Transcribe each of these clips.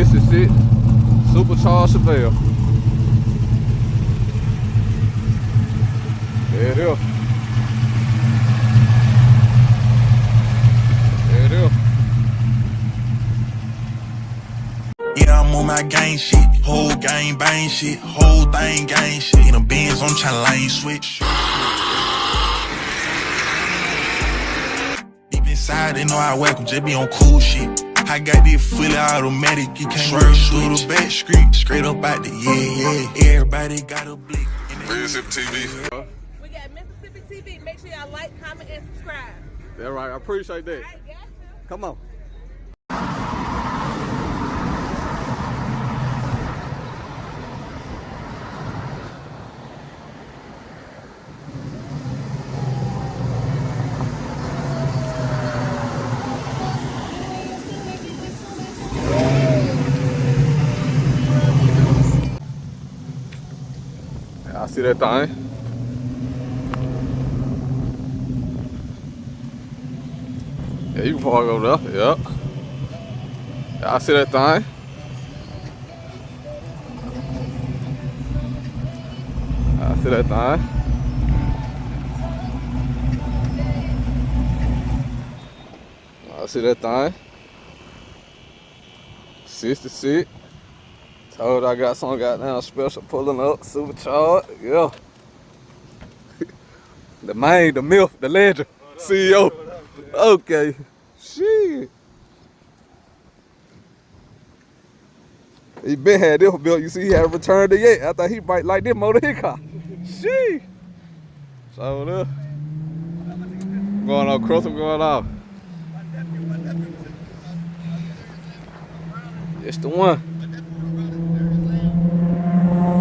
66 supercharged Chevelle. There it is. There it is. Yeah, I'm on my gang shit, whole gang bang shit, whole thing gang shit. In a Benz, I'm tryna lane switch. Deep inside, they know I whack 'em, just be on cool shit. I got this fully automatic, you can't swerve through the back street, straight up out the yeah. Everybody got a blick. Mississippi TV. We got Mississippi TV. Make sure y'all like, comment, and subscribe. That's right, I appreciate that. All right, got you. Come on. I see that thing. Yeah, you can park over there. Yep. Yeah, I see that thing. I see that thing. I see that thing. 66. Told I got some goddamn special pulling up, supercharged, yeah. The man, the myth, the legend, CEO. Okay, shit. He been had this built. You see, he haven't returned it yet. I thought he might like this motor his car. Shit. So going on, cross him going off. It's the one.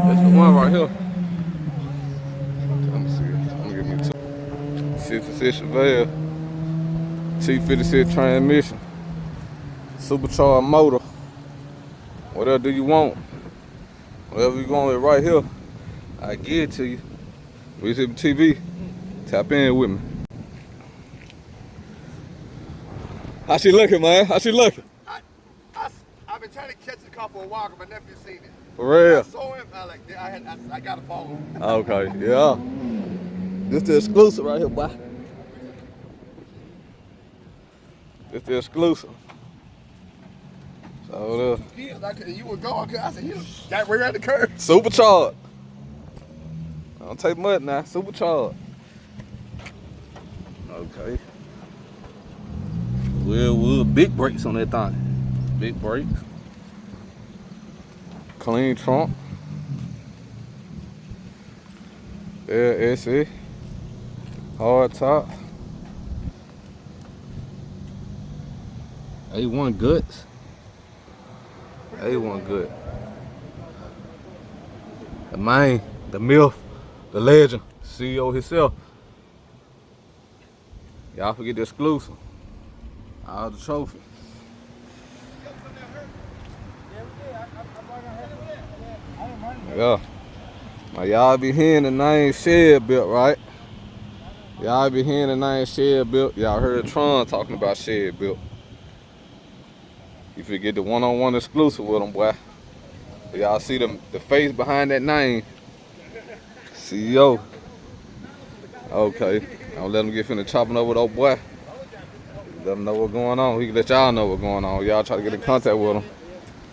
It's the one right here. Let me see. I'm gonna give me two. 66 Chevelle. T56 transmission. Supercharged motor. Whatever do you want? Whatever you want, it right here. I give it to you. Mississippi TV. Tap in with me. How she looking, man? How she looking? I've been trying to catch the car for a while because my nephew seen it. For real? I saw him. I got to follow him. Okay, yeah. This the exclusive right here, boy. This the exclusive. So You were going. I said, you got right at the curb. supercharged. Don't take much now. Supercharged. Okay. Well, big brakes on that thing. Big brakes. Clean trunk. LSE. Hard top. A1 guts. A1 good. The man, the myth, the legend, CEO himself. Y'all forget the exclusive. All the trophy. Yeah. Now y'all be hearing the name Shed built, right? Y'all be hearing the name Shed built. Y'all heard Tron talking about Shed built. You forget the one-on-one exclusive with them, boy. Y'all see the face behind that name. CEO. Okay. Don't let him get finna chopping over with old boy. Let him know what's going on. He can let y'all know what's going on. Y'all try to get in contact with him.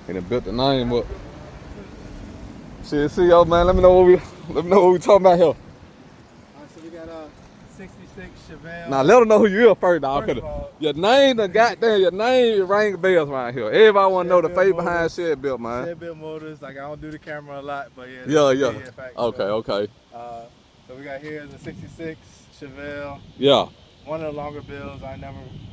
He done built the name up. Shit, CEO, man, let me know what we talking about here. Alright, so we got 66 Chevelle. Now let them know who you is first, dog. First of all, Your name, your name ring bells around here. Everybody want to know the face behind Shed built, man. Shed built motors. Like, I don't do the camera a lot, but yeah. Yeah. Fact, Okay. So we got here is a 66 Chevelle. Yeah. One of the longer builds. I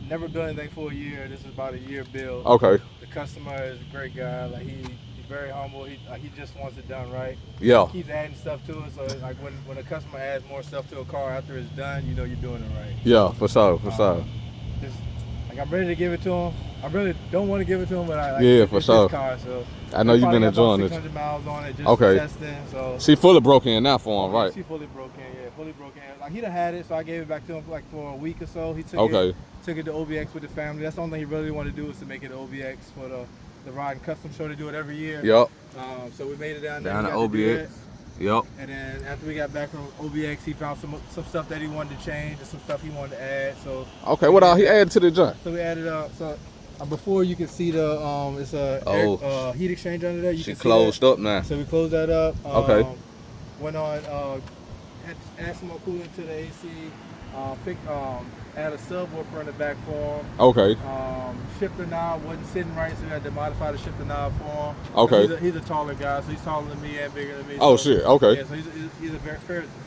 never built anything for a year. This is about a year build. Okay. The customer is a great guy. Like he's very humble. He just wants it done right. Yeah. He keeps adding stuff to it. So like when a customer adds more stuff to a car after it's done, you know you're doing it right. Yeah, for sure. Just, like I'm ready to give it to him. I really don't want to give it to him, but for it's sure. his car, so I know you've been enjoying this. this. 600 miles on it, just Okay. for testing. So She fully broke in now for him, right? She fully broke in, yeah, fully broke in. Like he done had it, so I gave it back to him for a week or so. He took Okay. it to OBX with the family. That's the only thing he really wanted to do was to make it OBX for the Riding Custom Show. They do it every year. Yep. So we made it down there. Down We to got to do OBX. that. Yep. And then after we got back from OBX, he found some stuff that he wanted to change and some stuff he wanted to add. So Okay, what all he added to the joint? So we added so before you can see the it's a heat exchange under there. You She can see closed that. up now. So we closed that up. Okay. Went on add some more coolant to the AC. Add a subwoofer in the back for him. Okay. Shifter knob wasn't sitting right, so we had to modify the shifter knob for him. Okay. He's a taller guy, so he's taller than me and bigger than me. Oh, so, shit. Okay. Yeah, so he's a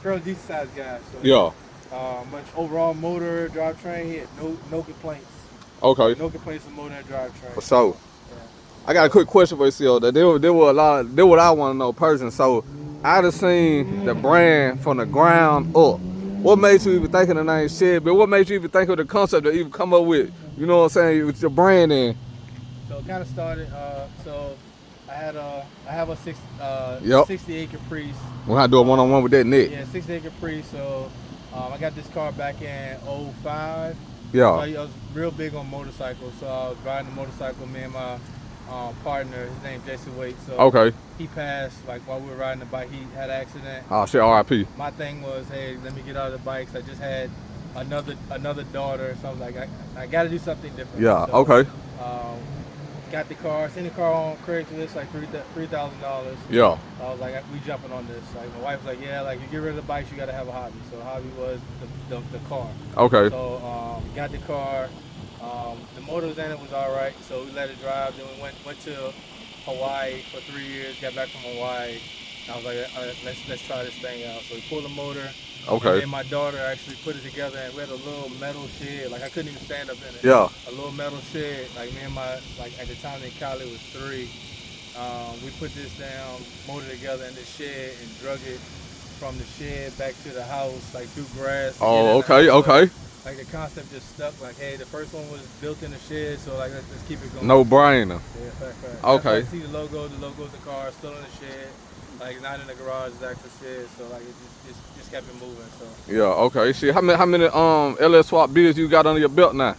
fairly decent sized guy. So, Yeah. But overall motor, drivetrain, he had no complaints. Okay. No complaints with motor and drivetrain. For sure. Yeah. I got a quick question for you, Seal. There were a lot. There what I want to know personally. So I just seen the brand from the ground up. What made you even think of the name Chevelle? What made you even think of the concept to even come up with? You know what I'm saying? With your brand in. So it kind of started. So I have a 68 Caprice. We're gonna do a one-on-one with that Nick. Yeah, 68 Caprice. So I got this car back in 05. Yeah. So I was real big on motorcycles. So I was riding a motorcycle. Me and my partner, his name's Jesse Waite. So Okay. he passed like while we were riding the bike. He had an accident. Oh shit, R.I.P. My thing was, hey, let me get out of the bikes. I just had another daughter, so I was like, I got to do something different. Yeah. So, Okay. Got the car, seen the car on Craigslist, like $3,000. Yeah. I was like, we jumping on this. Like my wife was like, yeah, like you get rid of the bikes, you got to have a hobby. So the hobby was the car. Okay. So got the car. The motor was in it was all right, so we let it drive. Then we went to Hawaii for 3 years. Got back from Hawaii. I was like, all right, let's try this thing out. So we pulled the motor. Okay. And then my daughter actually put it together, and we had a little metal shed. Like I couldn't even stand up in it. Yeah. A little metal shed. Like me and like at the time in Cali was 3. We put this down, motor together in the shed, and drug it from the shed back to the house, like through grass. Oh, okay. Okay. Like the concept just stuck. Like, hey, the first one was built in the shed, so like let's keep it going. No brainer. Yeah, fact. Okay. That's why you see the logo's the car, still in the shed. Like not in the garage, it's actually shed. So like it just kept it moving. So. Yeah. Okay. See, how many LS swap bids you got under your belt now?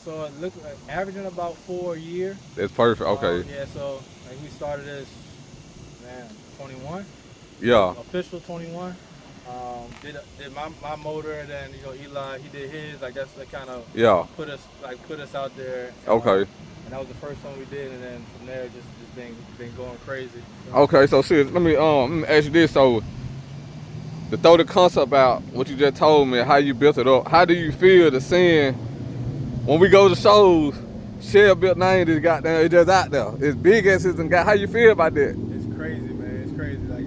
So it looked like averaging about 4 a year. That's perfect. Okay. Yeah. So like we started as 21. Yeah. Official 21. Did my motor, and then Eli, he did his. Like that's the kind of put us out there. Okay. And that was the first one we did, and then from there just been going crazy. Okay, so see, let me ask you this. So to throw the concept out, what you just told me, how you built it up, how do you feel to seeing when we go to shows, Chevelle built name is goddamn, it's just out there. It's big as it's got. How you feel about that? It's crazy, man. It's crazy. Like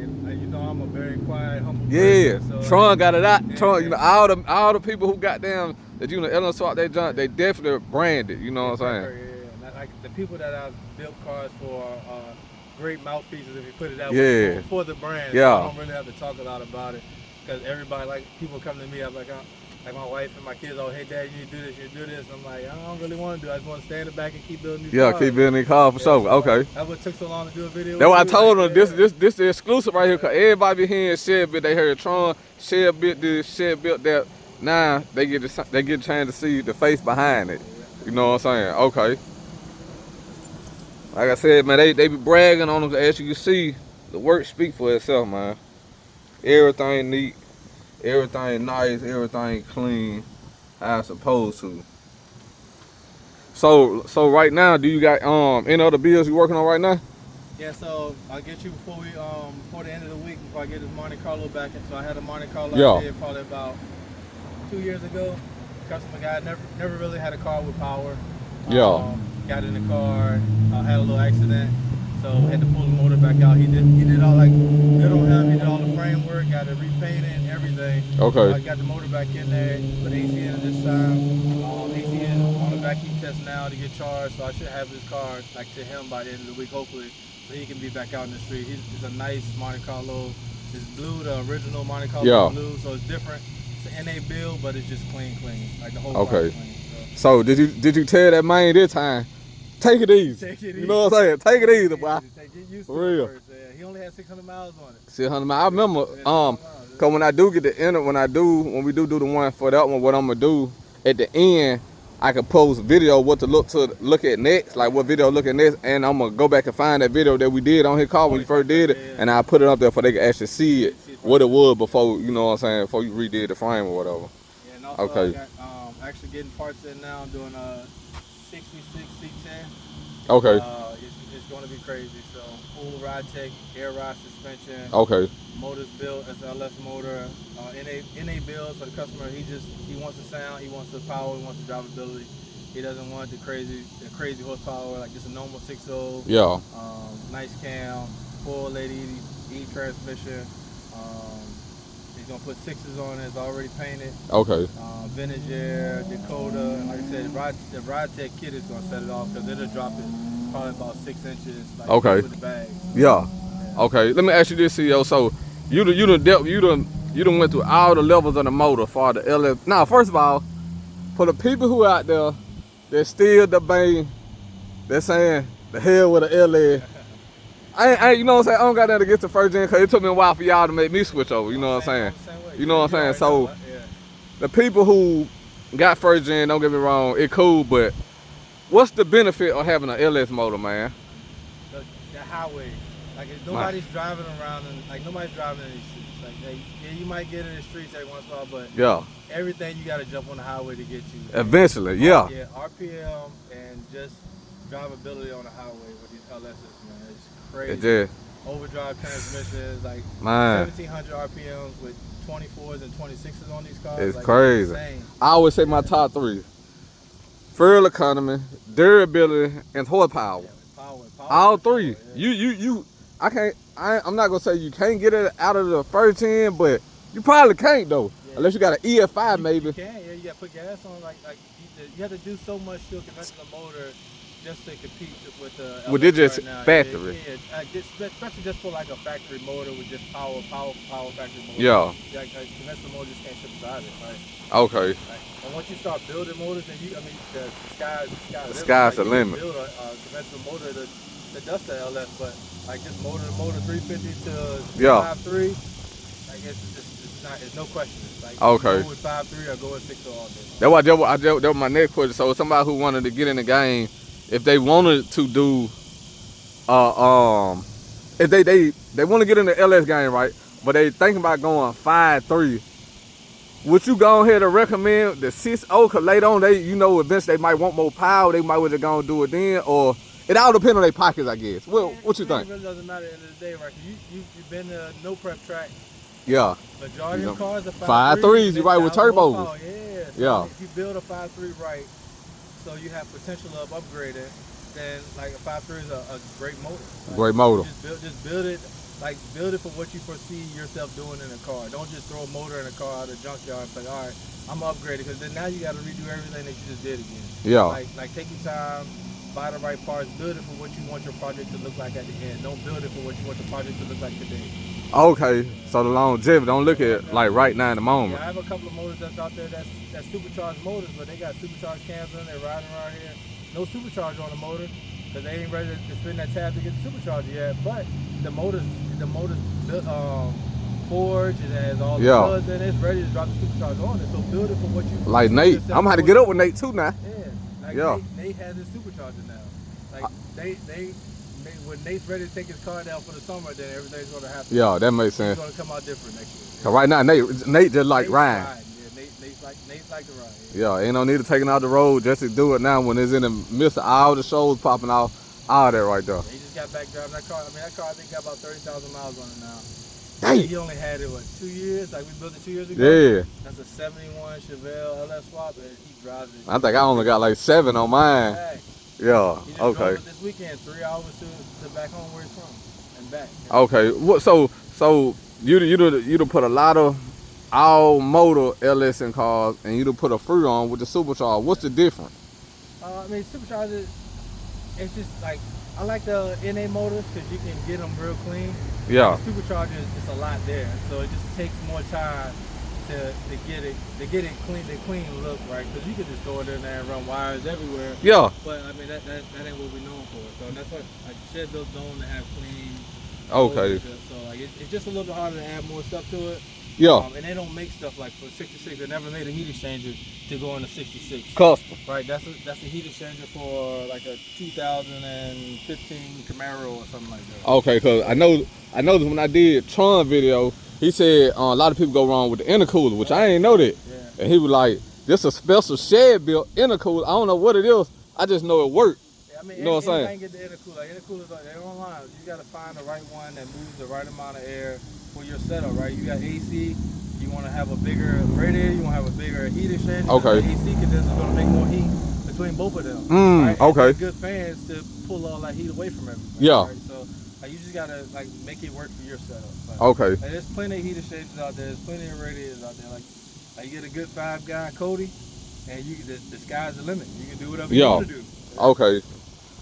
I'm a very quiet, humble Yeah, person. So, Tron got it out. Yeah, Tron, all the people who got down that Ellen swap they junk, they definitely branded. You know what I'm saying? Yeah. Like the people that I've built cars for are great mouthpieces, if you put it that Yeah. way, for the brand. Yeah. So I don't really have to talk a lot about it, because everybody, like people come to me, I'm like my wife and my kids, oh hey dad, you need to do this, you need to do this. I'm like, I don't really want to do it. I just want to stay in the back and keep building new cars. Keep building the car for sure. Okay. That's what took so long to do a video. That's why I with told you. them this the exclusive right here, cause everybody be hearing Chevelle, they heard Tron, Chevelle built this, Chevelle built that. Now they get a chance to see the face behind it. You know what I'm saying? Okay. Like I said, man, they be bragging on them. As you can see, the work speak for itself, man. Everything neat, everything nice, everything clean, how it's supposed to. So right now, do you got any other bills you working on right now? Yeah, so I'll get you before the end of the week, before I get this Monte Carlo back in. So I had a Monte Carlo out there probably about 2 years ago. Customer guy never really had a car with power. Got in the car, had a little accident, so had to pull the motor back out. He did all like good on him. He did all the framework, got it repainted and everything. Okay. I got the motor back in there, put AC in it this time. AC is on the back heat test now to get charged, so I should have this car like to him by the end of the week, hopefully, so he can be back out in the street. It's a nice Monte Carlo. It's blue, the original Monte Carlo blue, so it's different. It's an NA build, but it's just clean. Like the whole car is clean. So did you tell that man this time? Take it easy. You know what I'm saying? Take it easy, boy. Get used For to real. it first. Yeah, he only had 600 miles on it. 600 miles. I remember, cause when I do get the end, when we do the one for that one, what I'm gonna do at the end, I can post video what to look at next, like what video look at next, and I'm gonna go back and find that video that we did on his car when you first did it, and I put it up there for they can actually see it, what it was before, you know what I'm saying, before you redid the frame or whatever. Yeah, and also Okay. I got actually getting parts in now. I'm doing a 66 C10. Okay. It's going to be crazy. So full ride tech, air ride suspension. Okay. Motors built as LS motor. NA build for the customer. He wants the sound, he wants the power, he wants the drivability. He doesn't want the crazy horsepower like just a normal 6.0. Yeah. Nice cam, full late E transmission. He's gonna put 6s on it. It's already painted. Okay. Vintage air, Dakota, and like I said, the ride tech kit is gonna set it off because it'll drop it probably about 6 inches. Like, okay. with the bags. Yeah. Okay. Let me ask you this, CEO. So you done went through all the levels of the motor for the LS. Now, first of all, for the people who out there that still debating, they're saying the hell with the LS. I you know what I'm saying? I don't got that against the first gen because it took me a while for y'all to make me switch over. You know what I'm saying? You know what I'm saying? So the people who got first gen, don't get me wrong, it cool, but what's the benefit of having an LS motor, man? The highway. Like if nobody's driving around and like nobody's driving in these streets. Like yeah, you might get in the streets every once in a while, but yeah, everything you gotta jump on the highway to get to. Eventually, yeah. Yeah, RPM and just drivability on the highway with these LSs, man. It's crazy. It did. Overdrive transmissions, like man. 1700 RPMs with 24s and 26s on these cars. It's like, crazy. It's I always say my top 3: fuel economy, durability, and horsepower. Yeah, power. All 3. Yeah. I'm not gonna say you can't get it out of the first gen, but you probably can't though, unless you got an EF5 maybe. You can, yeah. You gotta put gas on, like you have to do so much to a conventional motor just to compete with the. With it just right factory. Especially just for like a factory motor with just power factory motor. Yeah. Like conventional motor just can't sit beside it, right? Okay. Right. And once you start building motors, then the sky's the limit. You can build a conventional motor to dust the LS, but like this motor 350 to 5.3, like it's no question. It's like okay. go with 5.3 or go with 6 all day. That was my next question. So somebody who wanted to get in the game, if they wanted to do, if they want to get in the LS game, right? But they thinking about going 5.3. Would you go ahead and recommend the 6.0? Cause later on eventually they might want more power. They might want to go and do it then, or it all depends on their pockets, I guess. What you think? It really doesn't matter at the end of the day, right? You've been to no prep track. Yeah. Majority of cars are 5.3s. You right with turbos. Yeah. If you build a 5.3 right, so you have potential of upgrading, then like a 5.3 is a great motor. Like, great motor. Just build it. Like build it for what you foresee yourself doing in a car. Don't just throw a motor in a car out of the junkyard and say, all right, I'm upgraded, because then now you got to redo everything that you just did again. Yeah. Like take your time, buy the right parts, build it for what you want your project to look like at the end. Don't build it for what you want the project to look like today. Okay, so the longevity, don't look at like right now in the moment. Yeah, I have a couple of motors that's out there that's supercharged motors, but they got supercharged cams in. They're riding around here, no supercharger on the motor, because they ain't ready to spin that tab to get the supercharger yet. But the motor's forged, it has all the plugs in it, it's ready to drop the supercharger on it. So build it for what you like Nate. I'm gonna have to get up with Nate too now. Yeah, like Nate has his supercharger now. Like when Nate's ready to take his car down for the summer, then everything's gonna happen. Yeah, that makes sense. It's gonna come out different next year. Cause right now Nate just like riding. Yeah, Nate's like to ride. Yeah, ain't no need to take it out the road just to do it now when it's in the midst of all the shows popping off, all that right there. Yeah, he just got back driving that car. I mean, that car I think got about 30,000 miles on it now. Dang. He only had it 2 years? Like we built it 2 years ago. Yeah. That's a 71 Chevelle LS swap, and he drives it. I think I only got like 7 on mine. Back. Yeah. He just Okay. drove it this weekend, 3 hours to back home where he's from and back. Okay. What? So you put a lot of all motor LS in cars, and you put a free on with the supercharger. What's the difference? I mean, supercharger, it's just like, I like the NA motors because you can get them real clean. Yeah. The supercharger is a lot there, so it just takes more time to get it clean, the clean look, right? Because you can just throw it in there and run wires everywhere. Yeah. But I mean that ain't what we're known for. So that's what like Chevelle's known to have clean. Okay. So like it's just a little bit harder to add more stuff to it. Yeah. And they don't make stuff like for 66. They never made a heat exchanger to go into 66. Custom. Right. That's a heat exchanger for like a 2015 Camaro or something like that. Okay, cause I noticed when I did Tron video, he said a lot of people go wrong with the intercooler, which I ain't know that. Yeah. And he was like, "This a special shed built intercooler. I don't know what it is. I just know it worked." I mean, you know what I'm saying? Get the intercooler. Intercoolers they're online. You gotta find the right one that moves the right amount of air for your setup. Right. You got AC. You want to have a bigger radiator. You want to have a bigger heat exchanger. Okay. The AC condenser is gonna make more heat between both of them. Right? Okay. And good fans to pull all that heat away from everything. Yeah. Right? So you just gotta like make it work for your setup. Like, Okay. like, there's plenty of heat exchangers out there. There's plenty of radiators out there. Like you get a good 5-guy Cody, and the sky's the limit. You can do whatever you want to do. Okay.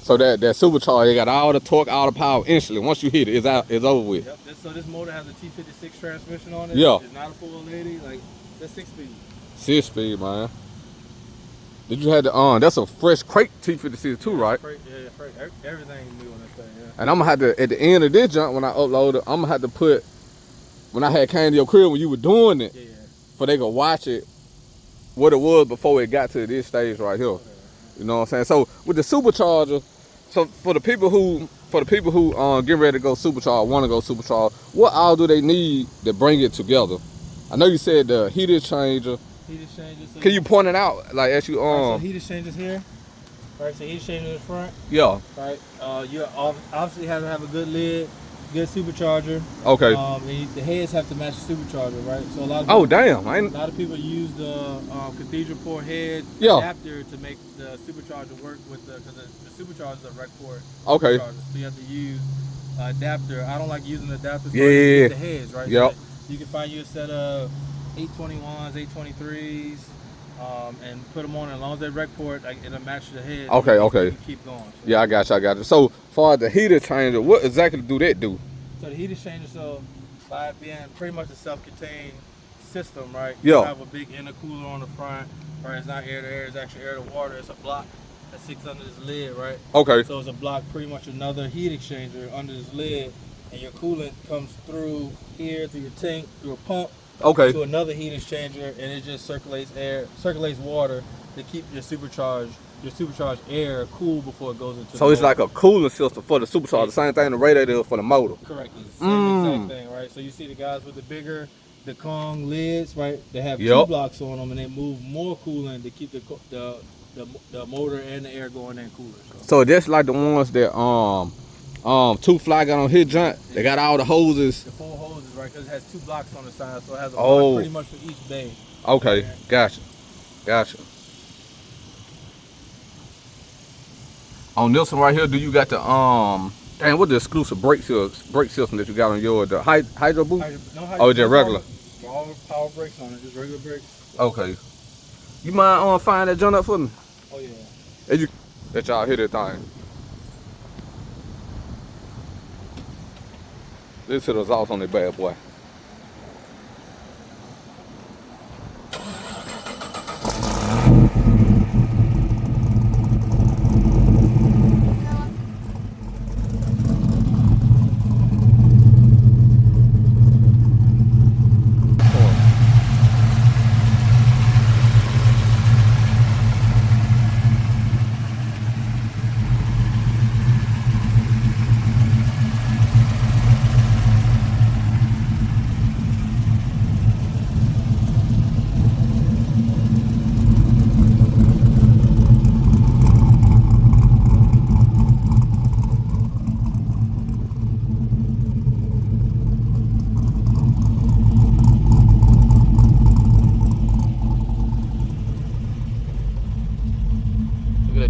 So that supercharger, they got all the torque, all the power instantly. Once you hit it, it's over with. Yep. So this motor has a T56 transmission on it. Yeah. It's not a 480. Like it's a 6-speed. 6-speed, man. Did you have the that's a fresh crate T56 too, right? Yeah, everything new on this thing. Yeah. And I'm gonna have to, at the end of this jump when I upload it, I'm gonna have to put when I had came to your crib when you were doing it, for they could watch it what it was before it got to this stage right here. You know what I'm saying? So with the supercharger, so for the people who getting ready to go supercharge, want to go supercharge, what all do they need to bring it together? I know you said the heat exchanger. Heat exchangers. So can you point it out like as you so heat exchangers here. Right, so heat exchanger in the front. Yeah. Right. You obviously have to have a good lid, good supercharger. Okay. And the heads have to match the supercharger, right? So a lot of people, a lot of people use the cathedral port head adapter to make the supercharger work with because the supercharger is a rec port. Okay. So you have to use adapter. I don't like using adapters. So yeah. The heads, right? Yep. So you can find you a set of 821s, 823s. And put them on as long as they rec port, like, it'll match the head. Okay, you okay. can keep going. So. Yeah, I got you. So, for the heat exchanger, what exactly do that do? So the heat exchanger, so by it being pretty much a self-contained system, right? Yeah. You have a big intercooler on the front, right? It's not air to air, it's actually air to water. It's a block that sits under this lid, right? Okay. So it's a block, pretty much another heat exchanger under this lid, and your coolant comes through here, through your tank, through a pump. Okay. To another heat exchanger, and it just circulates water to keep your supercharged air cool before it goes into. So it's like a cooling system for the supercharger. The same thing the radiator is for the motor. Correct. It's the same exact thing, right? So you see the guys with the Kong lids, right? They have two blocks on them, and they move more coolant to keep the motor and the air going in cooler. So that's like the ones that Two Fly got on his joint. They got all the hoses. The 4 hoses, right? Because it has 2 blocks on the side, so it has a block pretty much for each bay. Okay, gotcha. On this one right here, do you got the and what the exclusive brake system that you got on your the hydro boost? No hydro. Oh, just regular. All power brakes on it, just regular brakes. Okay. You mind firing that joint up for me? Oh yeah. Let y'all hear that thing. This hit us off on the bad boy.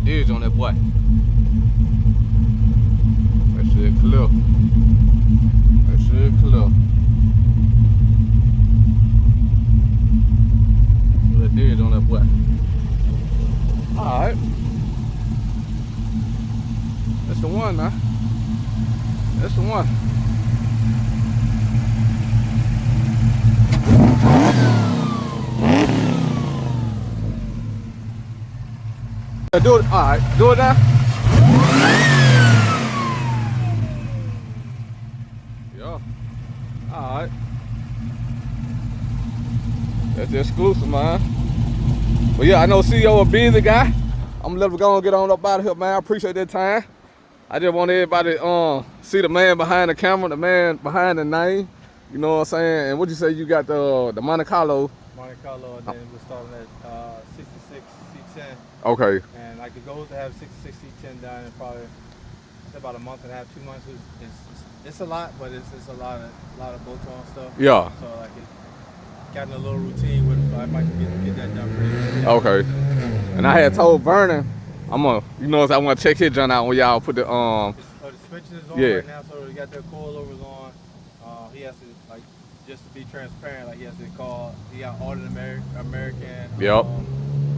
Edge on that boy. That shit clear. That edge on that boy. Alright. That's the one, man. That's the one. Do it. Alright, do it now. Yeah. Alright. That's the exclusive, man. But yeah, I know CEO a busy guy. I'm gonna let him go and get on up out of here, man. I appreciate that time. I just want everybody see the man behind the camera, the man behind the name. You know what I'm saying? And what you say you got the Monte Carlo? Monte Carlo, and then we're starting at 66 C10. Okay. And like the goal is to have 66 C10 done in probably about a month and a half, 2 months. It's a lot, but it's a lot of bolt-on stuff. Yeah. So like gotten a little routine with it, so I might get that done pretty. Okay. And I had told Vernon, I'm gonna, you know, I want to check his joint out when y'all put the So the suspension is on right now, so we got the coilovers on. He has to, like, just to be transparent, like he has to call. He got all the American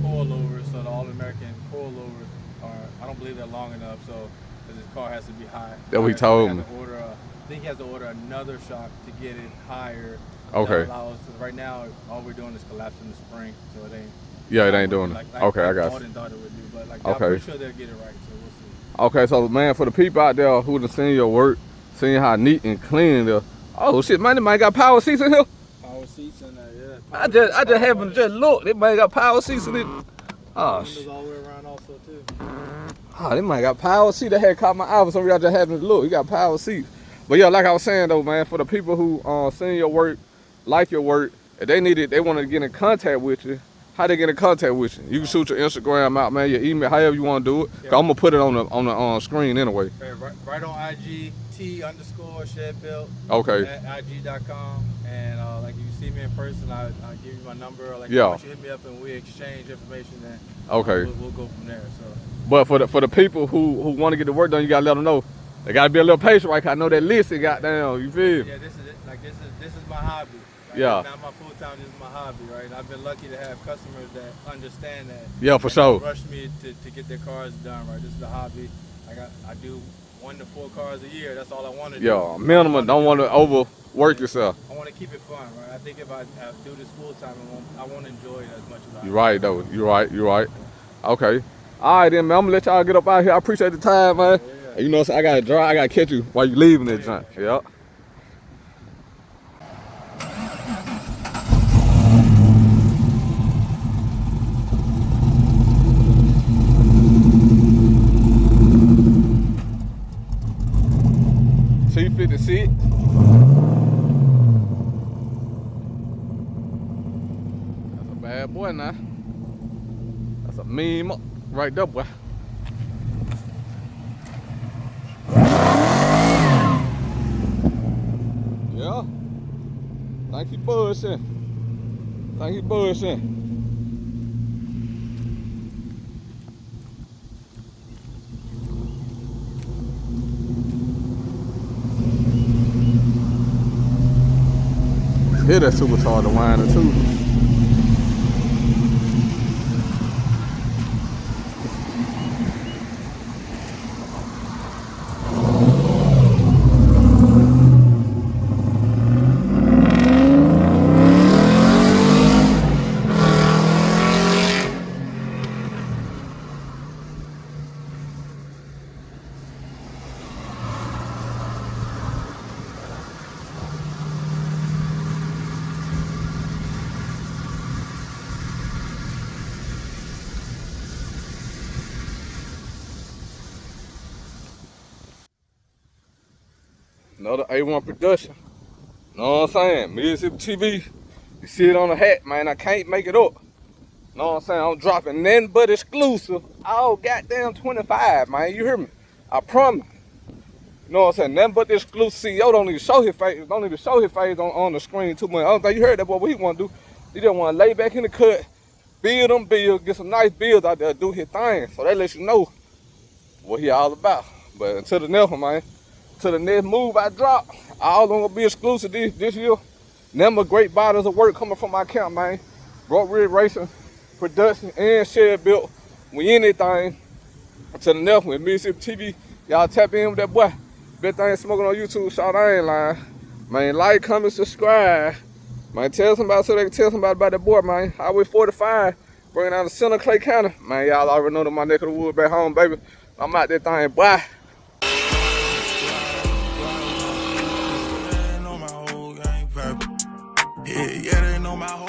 coilovers, so the all American coilovers are. I don't believe they're long enough, so his car has to be high. That what he told me. I think he has to order another shock to get it higher. Okay. Right now, all we're doing is collapsing the spring, so it ain't. Yeah, it ain't doing it. Okay, I got you. Alden thought it would do, but like, okay. I'm pretty sure they'll get it right, so we'll see. Okay, so man, for the people out there who done seen your work, seen how neat and clean it is. Oh shit, man, they might got power seats in here. Power seats in there, yeah. I just happened to just look. They might got power seats in it. Oh shit. All the way around also too. Oh, they might got power seats. That had caught my eye, so y'all just having to look. You got power seats. But yeah, like I was saying though, man, for the people who seen your work, like your work, if they want to get in contact with you, how they get in contact with you? You can shoot your Instagram out, man, your email, however you want to do it. Yeah. Cause I'm gonna put it on the screen anyway. Right on IG, T_Chevelle. Okay. At IG.com, and like if you see me in person, I'll give you my number. Or like yeah. Once you hit me up and we exchange information, then okay. We'll go from there. So. But for the people who want to get the work done, you gotta let them know. They gotta be a little patient, right? Cause I know that list it got down. You feel? Yeah, this is it. Like this is my hobby. Right? Yeah. It's not my full time. This is my hobby, right? I've been lucky to have customers that understand that. Yeah, for sure. Rush me to get their cars done, right? This is a hobby. I do 1 to 4 cars a year. That's all I want to do. Yeah, minimum. Don't want to overwork yourself. I want to keep it fun, right? I think if I do this full time, I won't enjoy it as much as I. You're right though. You're right. Okay. All right then, man. I'm gonna let y'all get up out here. I appreciate the time, man. Yeah. You know, so I gotta drive. I gotta catch you while you leaving that junk. Yeah. T56. That's a bad boy now. That's a mean right there, boy. Yeah. Think he bullshitting. Hear that supercharger whining too. Another A1 production. Know what I'm saying? Mississippi TV. You see it on the hat, man. I can't make it up. Know what I'm saying? I'm dropping nothing but exclusive. All goddamn 25, man. You hear me? I promise. You know what I'm saying? Nothing but the exclusive. CEO don't need to show his face. Don't need to show his face on the screen too much. I don't think you heard that boy. What he want to do? He just want to lay back in the cut, build them bills, get some nice bills out there, do his thing. So that lets you know what he all about. But until the next one, man. To the next move I drop, all of them gonna be exclusive this year. Number great bodies of work coming from my account, man. Broke Rig Racing, production, and Shed Built. We anything. To the next one, Mississippi TV. Y'all tap in with that boy. Best thing smoking on YouTube, shout I ain't lying. Man, like, comment, subscribe. Man, tell somebody so they can tell somebody about that boy, man. Highway 45, bringing down the center of Clay County. Man, y'all already know that my neck of the wood back home, baby. I'm out that thing, boy. Yeah, they know my whole